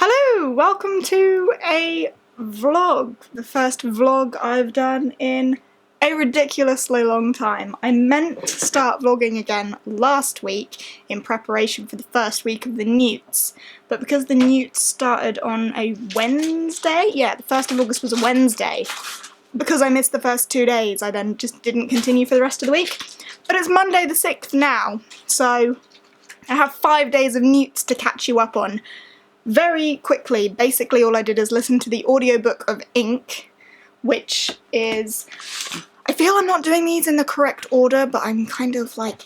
Hello, welcome to a vlog. The first vlog I've done in a ridiculously long time. I meant to start vlogging again last week in preparation for the first week of the NEWTS, but because the NEWTS started on a Wednesday, yeah, the 1st of August was a Wednesday, because I missed the first 2 days, I then just didn't continue for the rest of the week. But it's Monday the 6th now, so I have 5 days of NEWTS to catch you up on. Very quickly, basically all I did is listen to the audiobook of Ink, which is... I feel I'm not doing these in the correct order, but I'm kind of like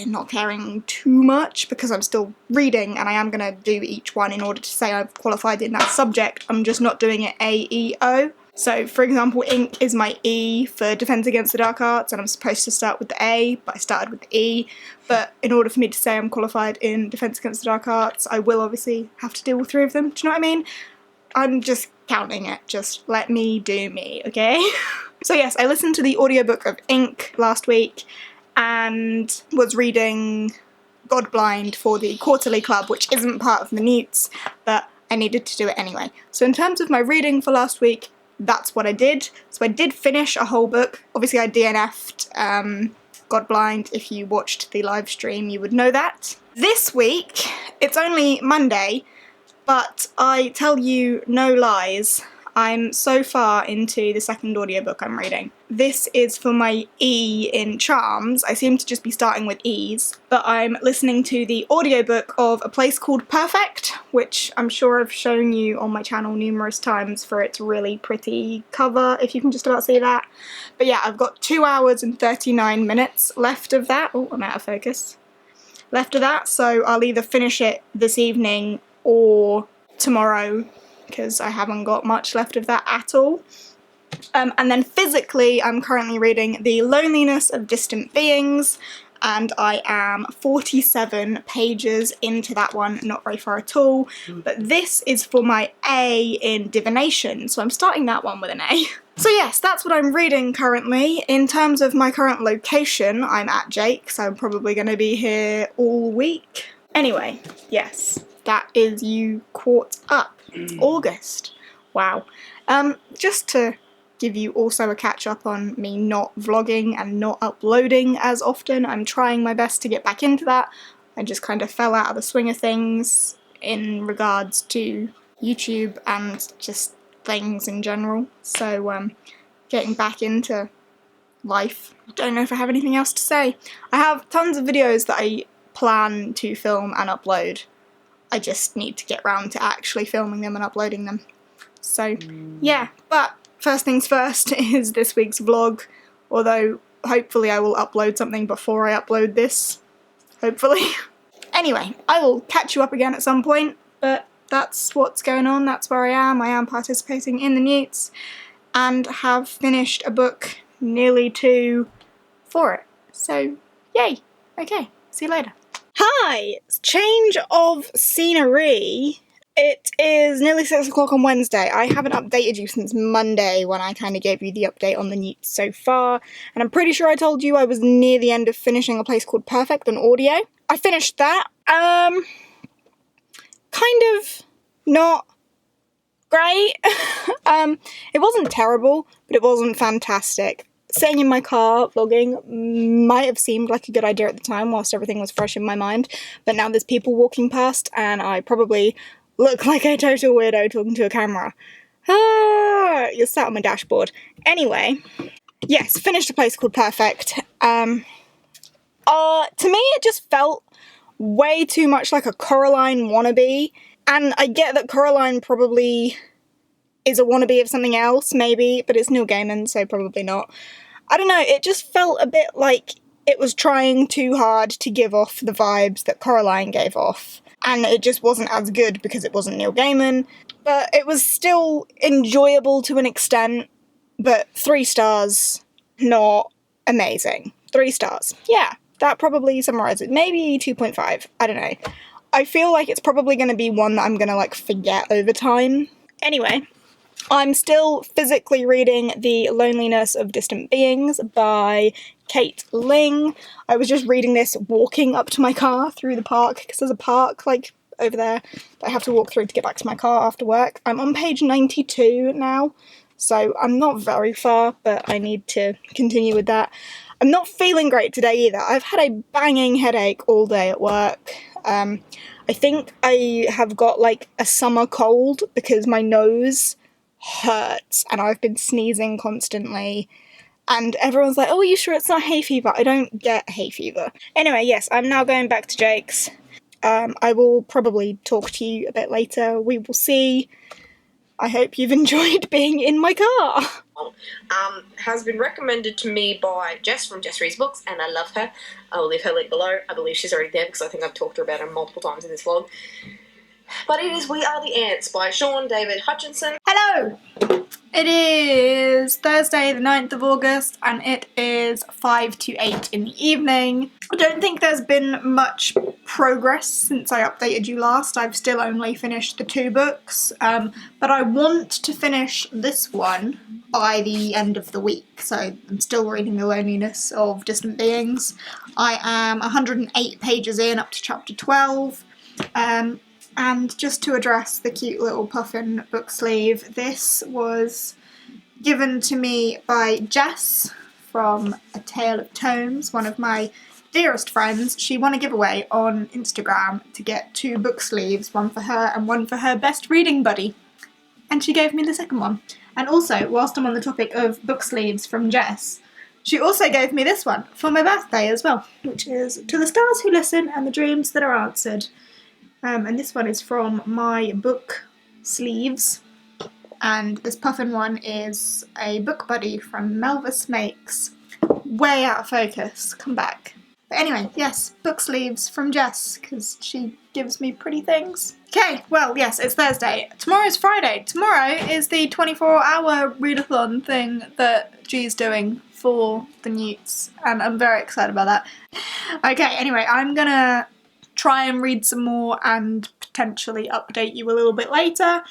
not caring too much because I'm still reading and I am going to do each one in order to say I've qualified in that subject. I'm just not doing it A, E, O. So, for example, Ink is my E for Defense Against the Dark Arts, and I'm supposed to start with the A, but I started with the E. But in order for me to say I'm qualified in Defense Against the Dark Arts, I will obviously have to do all 3 of them. Do you know what I mean? I'm just counting it. Just let me do me, okay? So yes, I listened to the audiobook of Ink last week and was reading Godblind for the Quarterly Club, which isn't part of the NEWTS, but I needed to do it anyway. So in terms of my reading for last week, that's what I did. So I did finish a whole book. Obviously I DNF'd Godblind. If you watched the live stream, you would know that. This week, it's only Monday, but I tell you no lies, I'm so far into the second audiobook I'm reading. This is for my E in Charms. I seem to just be starting with E's, but I'm listening to the audiobook of A Place Called Perfect, which I'm sure I've shown you on my channel numerous times for its really pretty cover, if you can just about see that. But yeah, I've got 2 hours and 39 minutes left of that. Oh, I'm out of focus. Left of that, so I'll either finish it this evening or tomorrow, because I haven't got much left of that at all. And then physically, I'm currently reading The Loneliness of Distant Beings, and I am 47 pages into that one, not very far at all. But this is for my A in Divination, so I'm starting that one with an A. So yes, that's what I'm reading currently. In terms of my current location, I'm at Jake's, so I'm probably going to be here all week. Anyway, yes, that is you caught up. It's August. Wow. Just to give you also a catch up on me not vlogging and not uploading as often, I'm trying my best to get back into that. I just kind of fell out of the swing of things in regards to YouTube and just things in general. So, getting back into life. Don't know if I have anything else to say. I have tons of videos that I plan to film and upload. I just need to get round to actually filming them and uploading them. So, yeah, but first things first is this week's vlog, although hopefully I will upload something before I upload this. Hopefully. Anyway, I will catch you up again at some point, but that's what's going on, that's where I am. I am participating in the NEWTS, and have finished a book nearly 2 for it. So, yay! Okay, see you later. Hi! Change of scenery. It is nearly 6 o'clock on Wednesday. I haven't updated you since Monday when I kind of gave you the update on the NEWTS so far, and I'm pretty sure I told you I was near the end of finishing A Place Called Perfect on audio. I finished that. Kind of not great. It wasn't terrible, but it wasn't fantastic. Sitting in my car vlogging might have seemed like a good idea at the time whilst everything was fresh in my mind, but now there's people walking past and I probably look like a total weirdo talking to a camera. You're sat on my dashboard. Anyway, yes, finished A Place Called Perfect. To me it just felt way too much like a Coraline wannabe, and I get that Coraline probably is a wannabe of something else, maybe, but it's Neil Gaiman, so probably not. I don't know, it just felt a bit like it was trying too hard to give off the vibes that Coraline gave off. And it just wasn't as good because it wasn't Neil Gaiman. But it was still enjoyable to an extent, but 3 stars, not amazing. 3 stars. Yeah, that probably summarises it. Maybe 2.5, I don't know. I feel like it's probably going to be one that I'm going to, like, forget over time. Anyway, I'm still physically reading The Loneliness of Distant Beings by Kate Ling. I was just reading this walking up to my car through the park, because there's a park, like, over there that I have to walk through to get back to my car after work. I'm on page 92 now, so I'm not very far, but I need to continue with that. I'm not feeling great today either. I've had a banging headache all day at work. I think I have got like a summer cold because my nose hurts and I've been sneezing constantly. And everyone's like, oh, are you sure it's not hay fever? I don't get hay fever. Anyway, yes, I'm now going back to Jake's. I will probably talk to you a bit later. We will see. I hope you've enjoyed being in my car. Has been recommended to me by Jess from Jess Reads Books, and I love her. I will leave her link below. I believe she's already there because I think I've talked to her about her multiple times in this vlog. But it is We Are the Ants by Sean David Hutchinson. Hello! It is Thursday the 9th of August and it is 5 to 8 in the evening. I don't think there's been much progress since I updated you last. I've still only finished the 2 books, but I want to finish this one by the end of the week. So I'm still reading The Loneliness of Distant Beings. I am 108 pages in, up to chapter 12. And just to address the cute little puffin book sleeve, this was given to me by Jess from A Tale of Tomes, one of my dearest friends. She won a giveaway on Instagram to get 2 book sleeves, one for her and one for her best reading buddy. And she gave me the second one. And also, whilst I'm on the topic of book sleeves from Jess, she also gave me this one for my birthday as well, which is To the Stars Who Listen and the Dreams That Are Answered. And this one is from my book sleeves, and this puffin one is a book buddy from Melvis Makes. Way out of focus, come back. But anyway, yes, book sleeves from Jess, because she gives me pretty things. Okay, well, yes, it's Thursday. Tomorrow's Friday. Tomorrow is the 24-hour readathon thing that G's doing for the NEWTS, and I'm very excited about that. Okay, anyway, I'm gonna try and read some more and potentially update you a little bit later,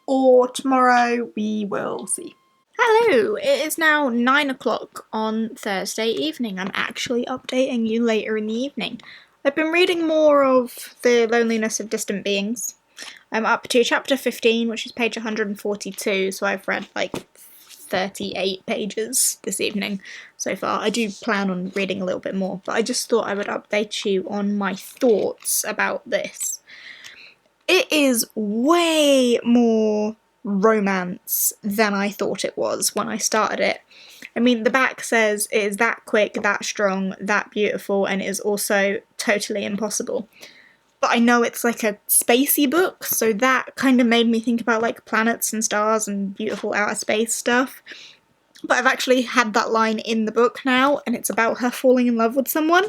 or tomorrow, we will see. Hello, it is now 9 o'clock on Thursday evening. I'm actually updating you later in the evening. I've been reading more of The Loneliness of Distant Beings. I'm up to chapter 15, which is page 142, so I've read like 38 pages this evening so far. I do plan on reading a little bit more, but I just thought I would update you on my thoughts about this. It is way more romance than I thought it was when I started it. I mean, the back says it is that quick, that strong, that beautiful, and it is also totally impossible. But I know it's like a spacey book, so that kind of made me think about like planets and stars and beautiful outer space stuff. But I've actually had that line in the book now, and it's about her falling in love with someone.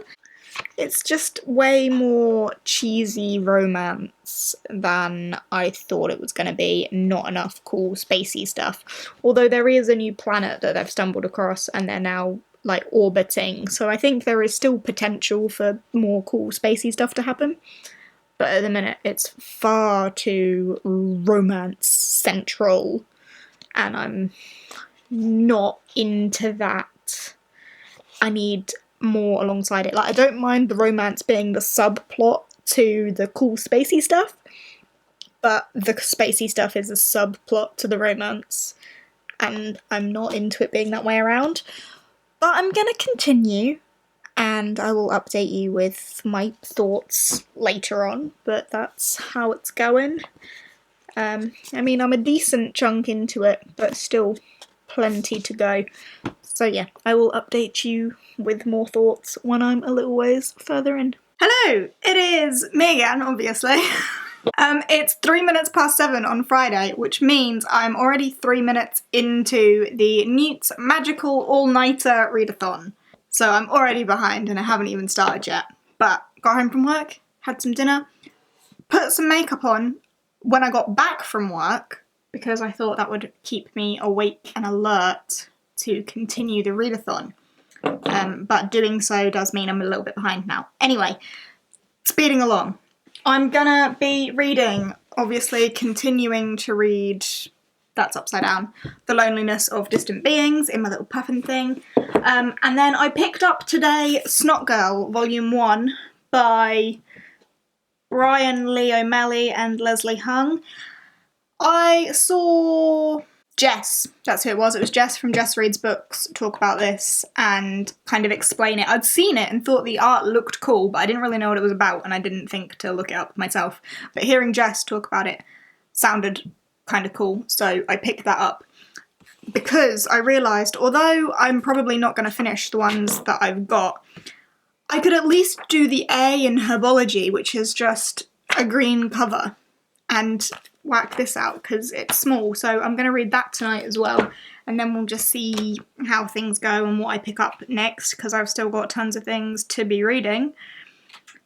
It's just way more cheesy romance than I thought it was going to be. Not enough cool spacey stuff. Although there is a new planet that they've stumbled across and they're now like orbiting, so I think there is still potential for more cool spacey stuff to happen. But at the minute, it's far too romance central, and I'm not into that. I need more alongside it. Like, I don't mind the romance being the subplot to the cool spacey stuff, but the spacey stuff is a subplot to the romance, and I'm not into it being that way around. But I'm gonna continue, and I will update you with my thoughts later on, but that's how it's going. I mean, I'm a decent chunk into it, but still plenty to go. So yeah, I will update you with more thoughts when I'm a little ways further in. Hello! It is me again, obviously. It's 3 minutes past 7 on Friday, which means I'm already 3 minutes into the NEWTS Magical All-Nighter Readathon. So I'm already behind and I haven't even started yet. But got home from work, had some dinner, put some makeup on when I got back from work because I thought that would keep me awake and alert to continue the readathon. But doing so does mean I'm a little bit behind now. Anyway, speeding along. I'm gonna be reading, obviously continuing to read, that's upside down, The Loneliness of Distant Beings in my little puffin thing. And then I picked up today Snot Girl Volume 1 by Ryan Lee O'Malley and Leslie Hung. I saw Jess, that's who it was Jess from Jess Reads Books, talk about this and kind of explain it. I'd seen it and thought the art looked cool, but I didn't really know what it was about and I didn't think to look it up myself. But hearing Jess talk about it sounded kind of cool, so I picked that up. Because I realised, although I'm probably not going to finish the ones that I've got, I could at least do the A in Herbology, which is just a green cover, and whack this out, because it's small, so I'm going to read that tonight as well, and then we'll just see how things go and what I pick up next, because I've still got tons of things to be reading.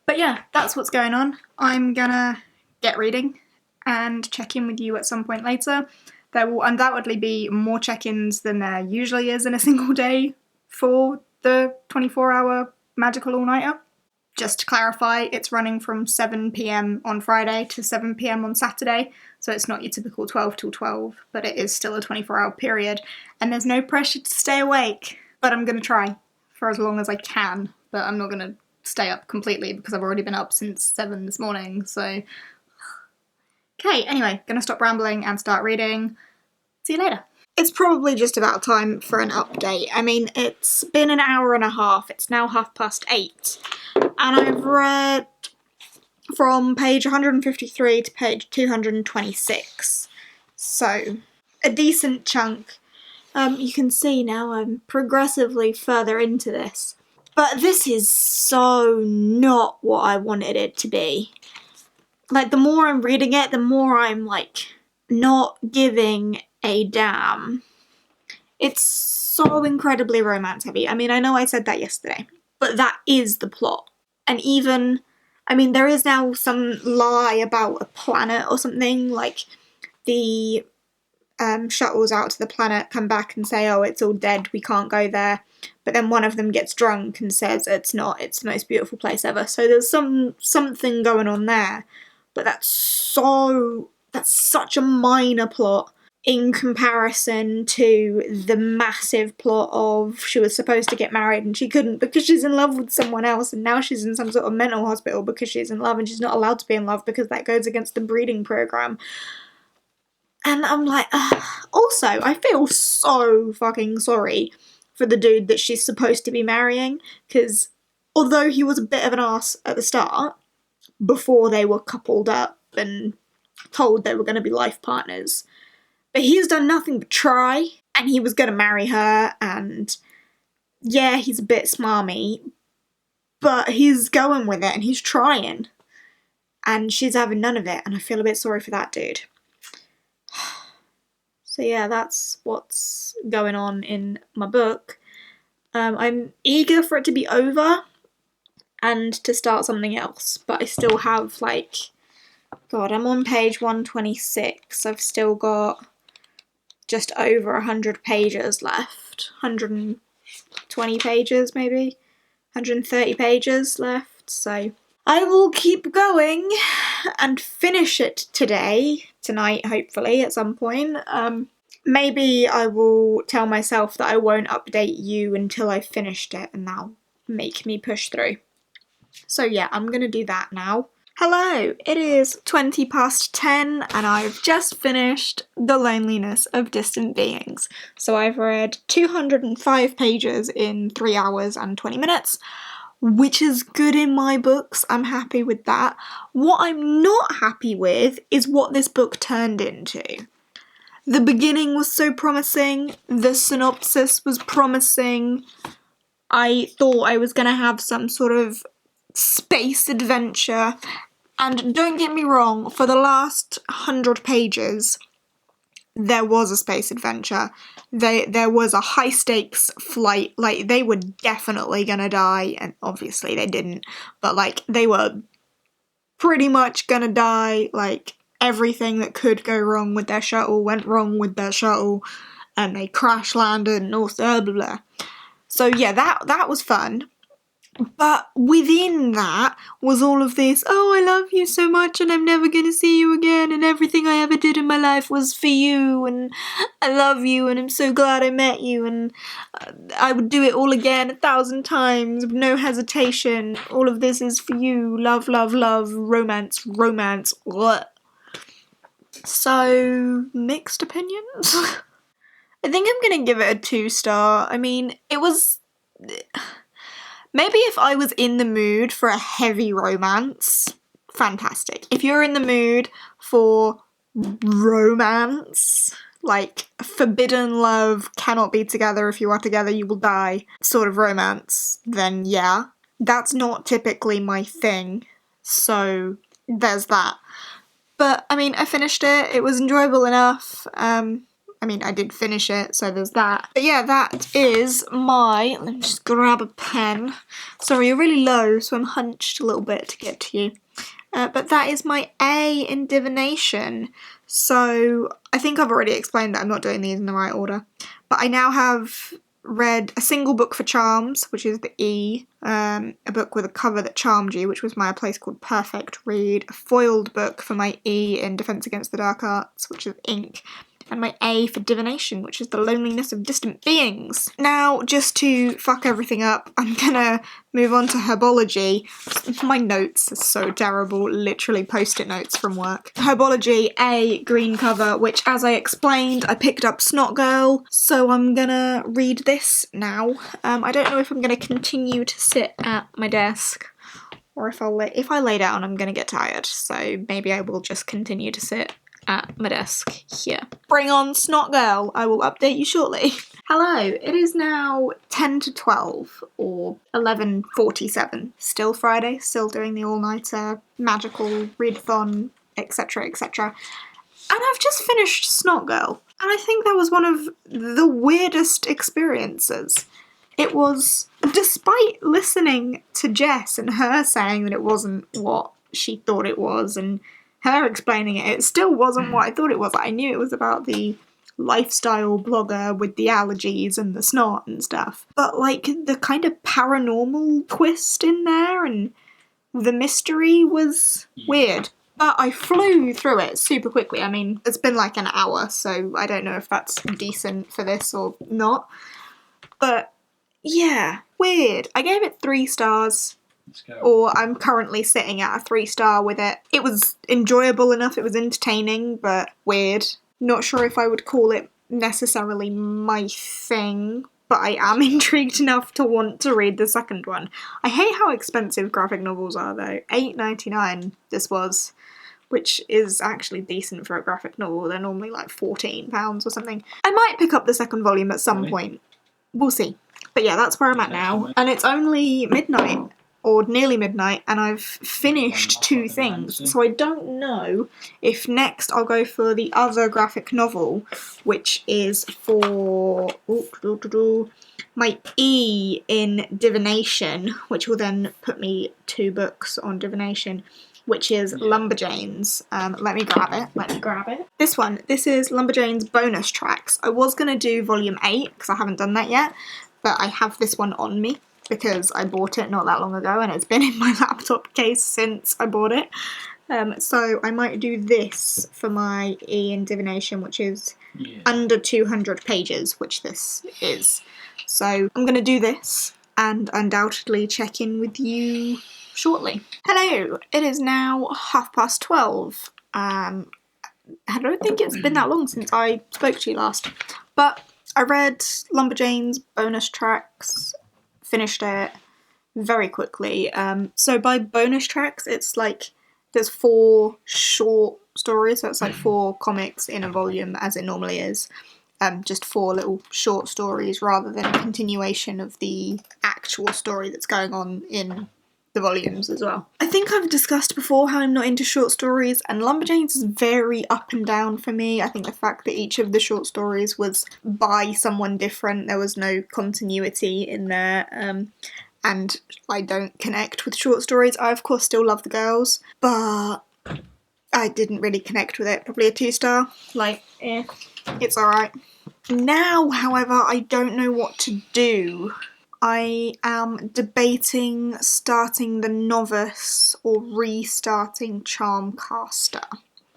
But yeah, that's what's going on. I'm gonna get reading and check in with you at some point later. There will undoubtedly be more check-ins than there usually is in a single day for the 24-hour magical all-nighter. Just to clarify, it's running from 7 p.m. on Friday to 7 p.m. on Saturday, so it's not your typical 12 till 12, but it is still a 24-hour period, and there's no pressure to stay awake, but I'm going to try for as long as I can, but I'm not going to stay up completely because I've already been up since 7 this morning, so... Okay, anyway, gonna stop rambling and start reading. See you later. It's probably just about time for an update. I mean, it's been an hour and a half, it's now 8:30, and I've read from page 153 to page 226. So, a decent chunk. You can see now I'm progressively further into this. But this is so not what I wanted it to be. Like, the more I'm reading it, the more I'm, like, not giving a damn. It's so incredibly romance heavy. I mean, I know I said that yesterday, but that is the plot. And even, I mean, there is now some lie about a planet or something, like the shuttles out to the planet come back and say, oh, it's all dead, we can't go there. But then one of them gets drunk and says it's not, it's the most beautiful place ever. So there's something going on there. But that's such a minor plot in comparison to the massive plot of she was supposed to get married and she couldn't because she's in love with someone else, and now she's in some sort of mental hospital because she's in love and she's not allowed to be in love because that goes against the breeding program. And I'm like, ugh. Also, I feel so fucking sorry for the dude that she's supposed to be marrying, because although he was a bit of an arse at the start, before they were coupled up and told they were going to be life partners, but he's done nothing but try, and he was going to marry her, and yeah, he's a bit smarmy, but he's going with it, and he's trying, and she's having none of it, and I feel a bit sorry for that dude. So yeah, that's what's going on in my book. I'm eager for it to be over and to start something else, but I still have, like, God, I'm on page 126. I've still got just over 100 pages left. 120 pages, maybe? 130 pages left, so I will keep going and finish it tonight, hopefully, at some point. Maybe I will tell myself that I won't update you until I've finished it, and that'll make me push through. So yeah, I'm gonna do that now. Hello, it is 10:20 and I've just finished The Loneliness of Distant Beings. So I've read 205 pages in 3 hours and 20 minutes, which is good in my books. I'm happy with that. What I'm not happy with is what this book turned into. The beginning was so promising, the synopsis was promising. I thought I was going to have some sort of space adventure, and don't get me wrong, for the last 100 pages, there was a space adventure. There was a high-stakes flight, like, they were definitely gonna die, and obviously they didn't, but, like, they were pretty much gonna die, like, everything that could go wrong with their shuttle went wrong with their shuttle, and they crash landed and all blah blah blah. So yeah, that was fun. But within that was all of this, oh, I love you so much and I'm never going to see you again and everything I ever did in my life was for you and I love you and I'm so glad I met you and I would do it all again 1,000 times with no hesitation. All of this is for you. Love, love, love. Romance, romance. What? So, mixed opinions? I think I'm going to give it a 2-star. I mean, it was... Maybe if I was in the mood for a heavy romance, fantastic. If you're in the mood for romance, like forbidden love, cannot be together, if you are together you will die, sort of romance, then yeah. That's not typically my thing, so there's that. But, I mean, I finished it, it was enjoyable enough, I mean, I did finish it, so there's that. But yeah, that is my... Let me just grab a pen. Sorry, you're really low, so I'm hunched a little bit to get to you. But that is my A in divination. So I think I've already explained that I'm not doing these in the right order. But I now have read a single book for charms, which is the E, a book with a cover that charmed you, which was my A Place Called Perfect read, a foiled book for my E in Defense Against the Dark Arts, which is ink, and my A for divination, which is the loneliness of distant beings. Now, just to fuck everything up, I'm gonna move on to herbology. My notes are so terrible, literally post-it notes from work. Herbology, A, green cover, which, as I explained, I picked up Snot Girl, so I'm gonna read this now. I don't know if I'm gonna continue to sit at my desk, or if I lay down, I'm gonna get tired, so maybe I will just continue to sit at my desk here. Bring on Snot Girl, I will update you shortly. Hello, it is now 10 to 12, or 11:47. Still Friday, still doing the all-nighter, magical, readathon, etc, etc. And I've just finished Snot Girl, and I think that was one of the weirdest experiences. It was, despite listening to Jess and her saying that it wasn't what she thought it was, and her explaining it, it still wasn't what I thought it was. I knew it was about the lifestyle blogger with the allergies and the snot and stuff. But, like, the kind of paranormal twist in there and the mystery was weird. But I flew through it super quickly. I mean, it's been like an hour, so I don't know if that's decent for this or not. But, yeah, weird. I gave it 3 stars. Or I'm currently sitting at a 3-star with it. It was enjoyable enough, it was entertaining, but weird. Not sure if I would call it necessarily my thing, but I am intrigued enough to want to read the second one. I hate how expensive graphic novels are though. $8.99 this was, which is actually decent for a graphic novel. They're normally like £14 or something. I might pick up the second volume at some point. We'll see. But yeah, that's where I'm at now. And it's only midnight. Or nearly midnight, and I've finished 2 things, so I don't know if next I'll go for the other graphic novel, which is for my E in divination, which will then put me 2 books on divination, which is Lumberjanes. Let me grab it. This is Lumberjanes bonus tracks. I was going to do volume 8, because I haven't done that yet, but I have this one on me, because I bought it not that long ago and it's been in my laptop case since I bought it. So I might do this for my E in divination, which is under 200 pages, which this is. So I'm going to do this and undoubtedly check in with you shortly. Hello, it is now 12:30. I don't think it's been that long since I spoke to you last, but I read Lumberjanes bonus tracks, finished it very quickly. So by bonus tracks, it's like there's 4 short stories, so it's like 4 comics in a volume as it normally is. Just 4 little short stories rather than a continuation of the actual story that's going on in the volumes as well. I think I've discussed before how I'm not into short stories, and Lumberjanes is very up and down for me. I think the fact that each of the short stories was by someone different, there was no continuity in there, and I don't connect with short stories. I of course still love the girls, but I didn't really connect with it. Probably a 2-star, like, it's alright. Now, however, I don't know what to do. I am debating starting the novice or restarting Charmcaster.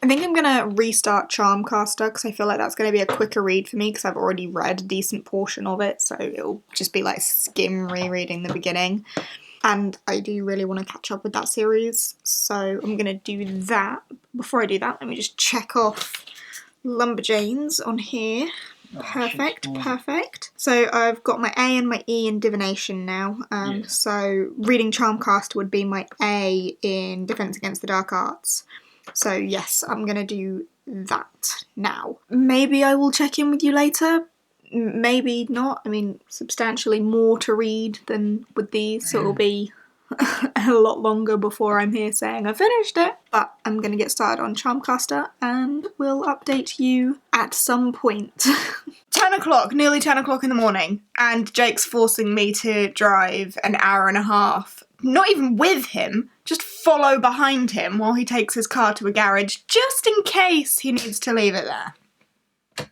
I think I'm gonna restart Charmcaster because I feel like that's gonna be a quicker read for me because I've already read a decent portion of it, so it'll just be like skim rereading the beginning. And I do really want to catch up with that series, so I'm gonna do that. Before I do that, let me just check off Lumberjanes on here. Perfect, perfect. So I've got my A and my E in divination now. So reading Charmcaster would be my A in Defense Against the Dark Arts. So yes, I'm gonna do that now. Maybe I will check in with you later. Maybe not. I mean, substantially more to read than with these, so it'll be a lot longer before I'm here saying I finished it. But I'm gonna get started on Charmcaster and we'll update you at some point. 10 o'clock, nearly 10 o'clock in the morning, and Jake's forcing me to drive an hour and a half. Not even with him, just follow behind him while he takes his car to a garage just in case he needs to leave it there.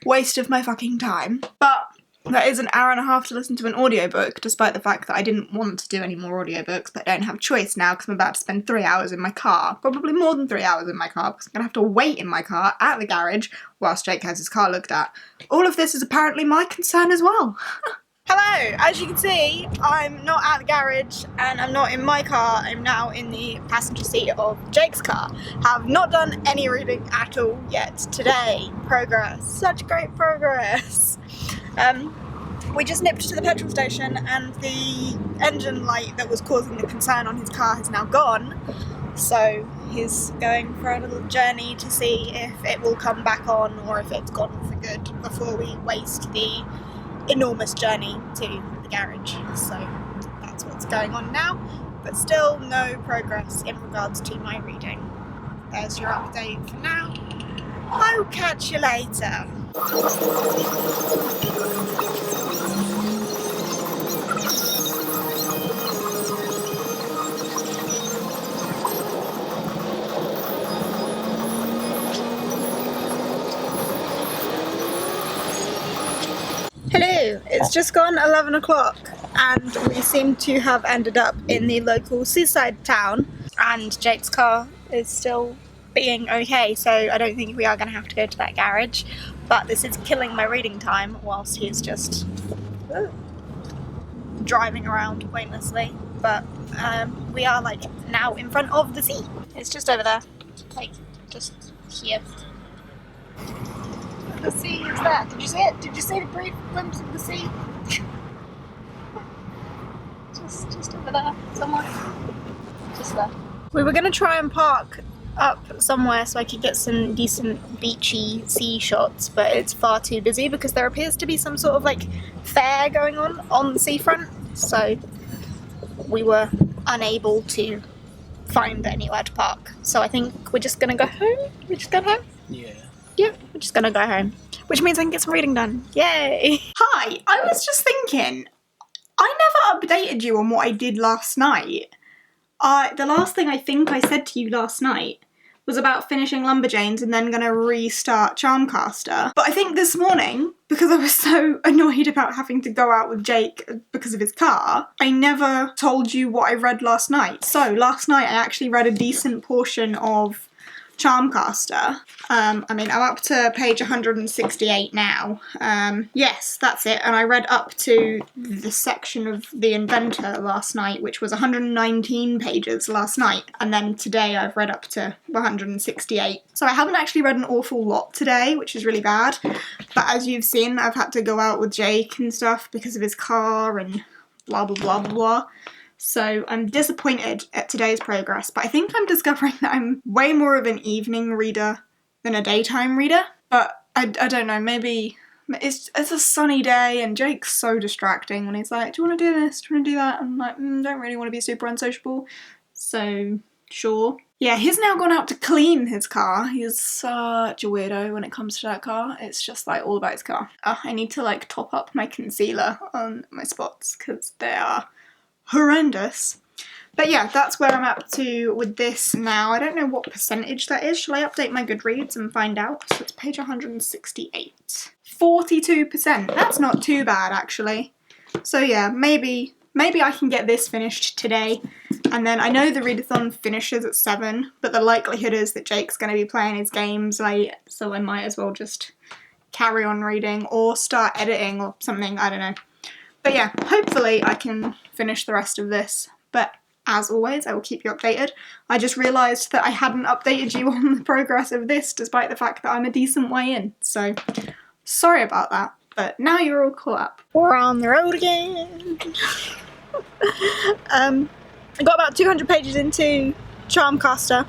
Waste of my fucking time. But that is an hour and a half to listen to an audiobook, despite the fact that I didn't want to do any more audiobooks, but I don't have a choice now because I'm about to spend 3 hours in my car. Probably more than 3 hours in my car because I'm going to have to wait in my car at the garage whilst Jake has his car looked at. All of this is apparently my concern as well. Hello! As you can see, I'm not at the garage and I'm not in my car. I'm now in the passenger seat of Jake's car. Have not done any reading at all yet today. Progress. Such great progress. We just nipped to the petrol station and the engine light that was causing the concern on his car has now gone. So he's going for a little journey to see if it will come back on or if it's gone for good before we waste the enormous journey to the garage. So that's what's going on now, but still no progress in regards to my reading. There's your update for now. I'll catch you later. Hello, it's just gone 11 o'clock and we seem to have ended up in the local seaside town and Jake's car is still being okay, so I don't think we are going to have to go to that garage, but this is killing my reading time whilst he's just driving around pointlessly. But we are like now in front of the sea. It's just over there, like just here. The sea is there. Did you see it? Did you see the brief glimpse of the sea? just over there, somewhere. Just there. We were going to try and park up somewhere so I could get some decent beachy sea shots, but it's far too busy because there appears to be some sort of like fair going on the seafront, so we were unable to find anywhere to park. So I think we're just going to go home. We're just going home? Yeah. Yep, we're just gonna go home. Which means I can get some reading done. Yay! Hi, I was just thinking, I never updated you on what I did last night. The last thing I think I said to you last night was about finishing Lumberjanes and then gonna restart Charmcaster. But I think this morning, because I was so annoyed about having to go out with Jake because of his car, I never told you what I read last night. So last night I actually read a decent portion of Charmcaster. I'm up to page 168 now. Yes, that's it. And I read up to the section of The Inventor last night, which was 119 pages last night. And then today I've read up to 168. So I haven't actually read an awful lot today, which is really bad. But as you've seen, I've had to go out with Jake and stuff because of his car and blah, blah, blah, blah. So I'm disappointed at today's progress, but I think I'm discovering that I'm way more of an evening reader than a daytime reader. But I don't know, maybe it's a sunny day and Jake's so distracting when he's like, do you want to do this? Do you want to do that? And I'm like, don't really want to be super unsociable. So, sure. Yeah, he's now gone out to clean his car. He's such a weirdo when it comes to that car. It's just like all about his car. I need to like top up my concealer on my spots because they are horrendous. But yeah, that's where I'm up to with this now. I don't know what percentage that is. Shall I update my Goodreads and find out? So it's page 168. 42%. That's not too bad, actually. So yeah, maybe I can get this finished today. And then I know the readathon finishes at 7, but the likelihood is that Jake's going to be playing his games late, so I might as well just carry on reading or start editing or something, I don't know. But yeah, hopefully I can finish the rest of this. But as always, I will keep you updated. I just realised that I hadn't updated you on the progress of this, despite the fact that I'm a decent way in. So, sorry about that. But now you're all caught up. We're on the road again. I got about 200 pages into Charmcaster.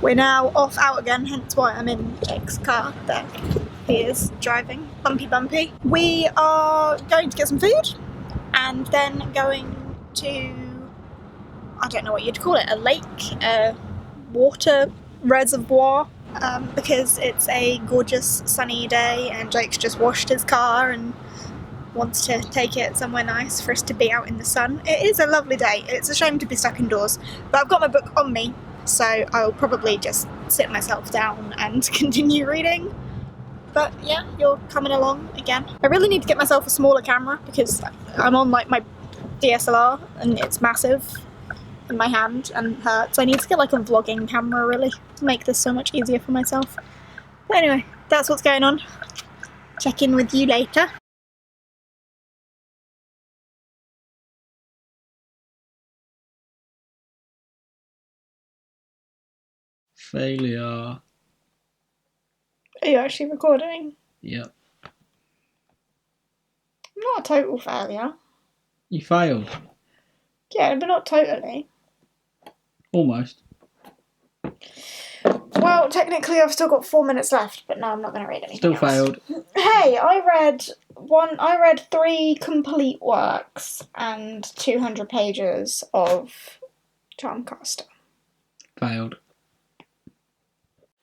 We're now off out again, hence why I'm in Jake's car there. He is driving, bumpy. We are going to get some food and then going to, I don't know what you'd call it, a lake, a water reservoir, because it's a gorgeous sunny day and Jake's just washed his car and wants to take it somewhere nice for us to be out in the sun. It is a lovely day. It's a shame to be stuck indoors, but I've got my book on me, so I'll probably just sit myself down and continue reading. But yeah, you're coming along again. I really need to get myself a smaller camera because I'm on like my DSLR and it's massive in my hand and hurts. I need to get like a vlogging camera really to make this so much easier for myself. But anyway, that's what's going on. Check in with you later. Failure. Are you actually recording? Yep. Not a total failure. You failed. Yeah, but not totally. Almost. Well, technically I've still got 4 minutes left, but no, I'm not going to read anything Still else. failed. Hey, I read 3 complete works and 200 pages of Charmcaster. Failed.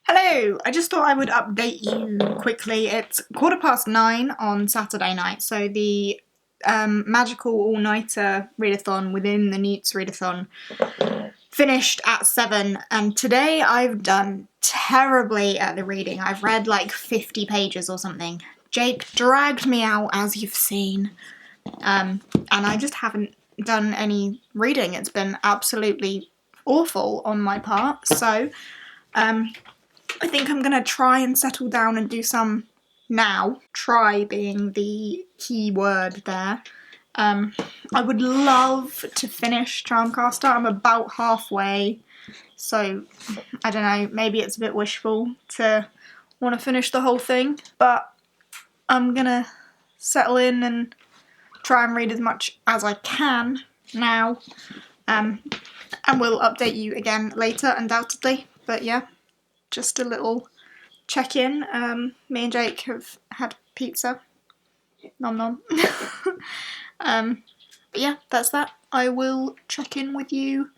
Hello, I just thought I would update you quickly. It's 9:15 on Saturday night, so the magical all-nighter readathon within the NEWTS readathon finished at 7, and today I've done terribly at the reading. I've read like 50 pages or something. Jake dragged me out, as you've seen, and I just haven't done any reading. It's been absolutely awful on my part, so I think I'm going to try and settle down and do some now. Try being the key word there. I would love to finish Charmcaster. I'm about halfway, so I don't know, maybe it's a bit wishful to want to finish the whole thing, but I'm going to settle in and try and read as much as I can now, and we'll update you again later, undoubtedly, but yeah. Just a little check-in. Me and Jake have had pizza. Nom nom. But yeah, that's that. I will check in with you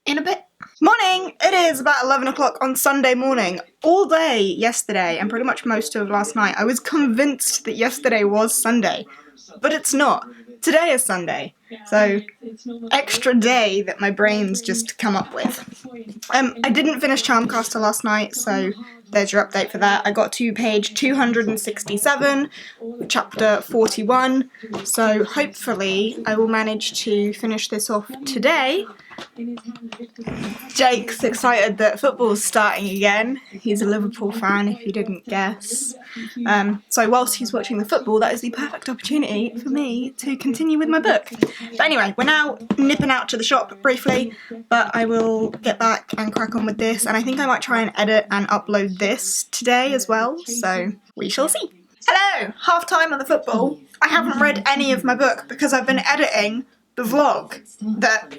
in a bit. Morning! It is about 11 o'clock on Sunday morning. All day yesterday, and pretty much most of last night, I was convinced that yesterday was Sunday. But it's not. Today is Sunday. So, extra day that my brain's just come up with. I didn't finish Charmcaster last night, so there's your update for that. I got to page 267, chapter 41, so hopefully I will manage to finish this off today. Jake's excited that football's starting again. He's a Liverpool fan, if you didn't guess. So whilst he's watching the football, that is the perfect opportunity for me to continue with my book. But anyway, we're now nipping out to the shop briefly, but I will get back and crack on with this, and I think I might try and edit and upload this today as well, so we shall see. Hello! Half time on the football. I haven't read any of my book because I've been editing the vlog that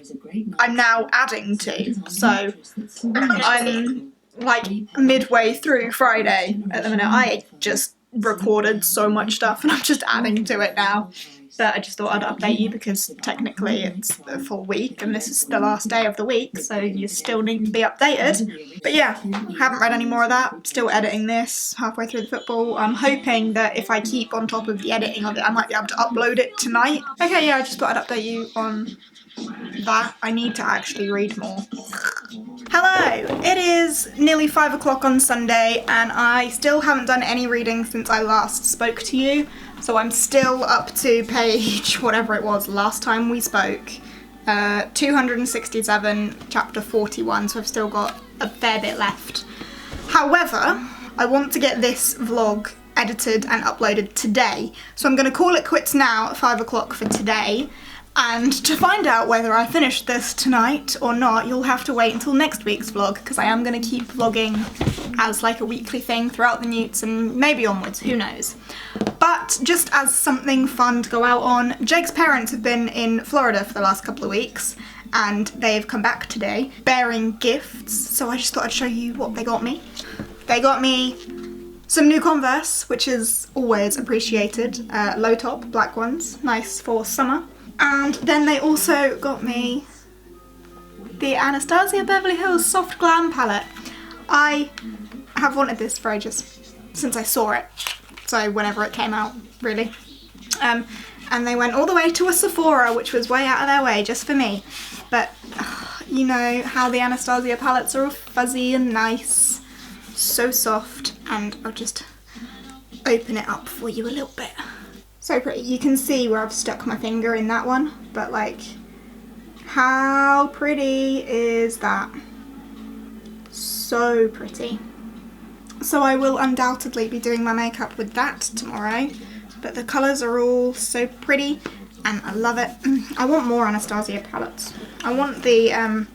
I'm now adding to, so I'm like midway through Friday at the minute. I just recorded so much stuff and I'm just adding to it now. But I just thought I'd update you because technically it's a full week and this is the last day of the week, so you still need to be updated. But yeah, haven't read any more of that. Still editing this halfway through the football. I'm hoping that if I keep on top of the editing of it, I might be able to upload it tonight. Okay, yeah, I just thought I'd update you on that. I need to actually read more. Hello! It is nearly 5 o'clock on Sunday and I still haven't done any reading since I last spoke to you, so I'm still up to page whatever it was last time we spoke. 267, chapter 41, so I've still got a fair bit left. However, I want to get this vlog edited and uploaded today, so I'm going to call it quits now at 5 o'clock for today. And to find out whether I finished this tonight or not, you'll have to wait until next week's vlog, because I am going to keep vlogging as like a weekly thing throughout the NEWTS and maybe onwards, who knows. But just as something fun to go out on, Jake's parents have been in Florida for the last couple of weeks and they've come back today bearing gifts, so I just thought I'd show you what they got me. They got me some new Converse, which is always appreciated, low top, black ones, nice for summer. And then they also got me the Anastasia Beverly Hills Soft Glam palette. I have wanted this for ages, since I saw it, so whenever it came out, really. And they went all the way to a Sephora, which was way out of their way, just for me. But, you know how the Anastasia palettes are all fuzzy and nice, so soft, and I'll just open it up for you a little bit. So pretty. You can see where I've stuck my finger in that one, but like, how pretty is that? So pretty. So I will undoubtedly be doing my makeup with that tomorrow, but the colours are all so pretty and I love it. I want more Anastasia palettes. I want the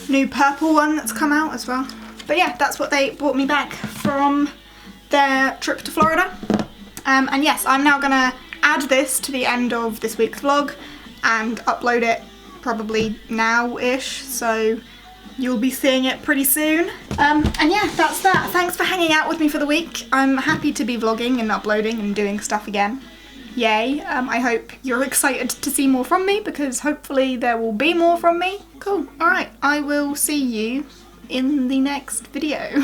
new purple one that's come out as well. But yeah, that's what they brought me back from their trip to Florida. And yes, I'm now gonna add this to the end of this week's vlog and upload it probably now-ish, so you'll be seeing it pretty soon. And yeah, that's that. Thanks for hanging out with me for the week. I'm happy to be vlogging and uploading and doing stuff again. Yay. I hope you're excited to see more from me, because hopefully there will be more from me. Cool. Alright, I will see you in the next video.